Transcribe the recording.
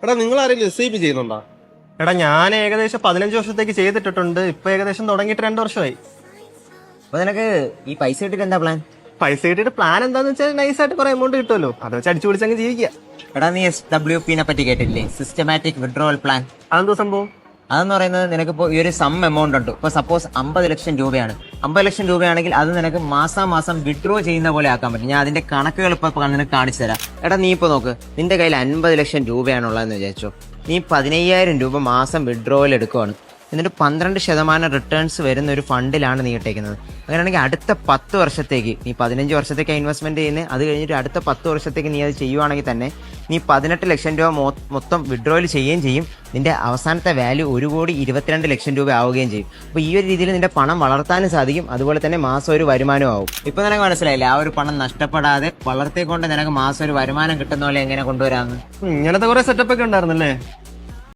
എടാ നിങ്ങൾ ആരെങ്കിലും SIP ചെയ്യുന്നുണ്ടോ? എടാ ഞാൻ ഏകദേശം 15 വർഷത്തേക്ക് ചെയ്തിട്ടുണ്ട്. ഇപ്പൊ ഏകദേശം തുടങ്ങിയിട്ട് 2 വർഷമായി. അപ്പൊ നിനക്ക് ഈ പൈസ കിട്ടിട്ട് എന്താ പ്ലാൻ? പൈസ കിട്ടിയിട്ട് പ്ലാൻ എന്താന്ന് വെച്ചാൽ നൈസായിട്ട് കുറെ എമൗണ്ട് കിട്ടുമല്ലോ, അത് വെച്ച് അടിച്ചു പിടിച്ചങ്ങ് ജീവിക്കുക. എടാ നീ SWP പറ്റി കേട്ടിട്ടില്ലേ? Systematic withdrawal plan. അതെന്തോ സംഭവം? അതെന്ന് പറയുന്നത് നിനക്കിപ്പോ ഈ ഒരു എമൗണ്ട് ഉണ്ട്. ഇപ്പൊ സപ്പോസ് 50 ലക്ഷം രൂപയാണ്. 50 ലക്ഷം രൂപയാണെങ്കിൽ അത് നിനക്ക് മാസം വിഡ്രോ ചെയ്യുന്ന പോലെ ആക്കാൻ പറ്റും. ഞാൻ അതിന്റെ കണക്കുകൾ ഇപ്പൊ നിനക്ക് കാണിച്ചു തരാം. എടാ നീ ഇപ്പൊ നോക്ക്, നിന്റെ കയ്യിൽ 50 ലക്ഷം രൂപയാണുള്ളതെന്ന് വിചാരിച്ചോ. നീ 15,000 രൂപ മാസം വിഡ്രോവൽ എടുക്കുവാണ്. എന്നിട്ട് 12% റിട്ടേൺസ് വരുന്ന ഒരു ഫണ്ടിലാണ് നീ ഇട്ടേക്കുന്നത്. അങ്ങനെയാണെങ്കിൽ അടുത്ത 10 വർഷത്തേക്ക്, നീ 15 വർഷത്തേക്ക് ഇൻവെസ്റ്റ്മെന്റ് ചെയ്യുന്നത്, അത് കഴിഞ്ഞിട്ട് അടുത്ത 10 വർഷത്തേക്ക് നീ അത് ചെയ്യുവാണെങ്കിൽ തന്നെ നീ 18 ലക്ഷം രൂപ മൊത്തം വിഡ്രോയിൽ ചെയ്യുകയും ചെയ്യും. നിന്റെ അവസാനത്തെ വാല്യൂ 1,22 ലക്ഷം രൂപ ആവുകയും ചെയ്യും. അപ്പോൾ ഈ ഒരു രീതിയിൽ നിന്റെ പണം വളർത്താനും സാധിക്കും, അതുപോലെ തന്നെ മാസം ഒരു വരുമാനവും ആവും. ഇപ്പൊ നിനക്ക് മനസ്സിലായില്ലേ, ആ ഒരു പണം നഷ്ടപ്പെടാതെ വളർത്തിക്കൊണ്ട് നിനക്ക് മാസം ഒരു വരുമാനം കിട്ടുന്ന പോലെ എങ്ങനെ കൊണ്ടുവരാമെന്ന്? ഇങ്ങനത്തെ കുറെ സെറ്റപ്പ് ഒക്കെ ഉണ്ടായിരുന്നല്ലേ?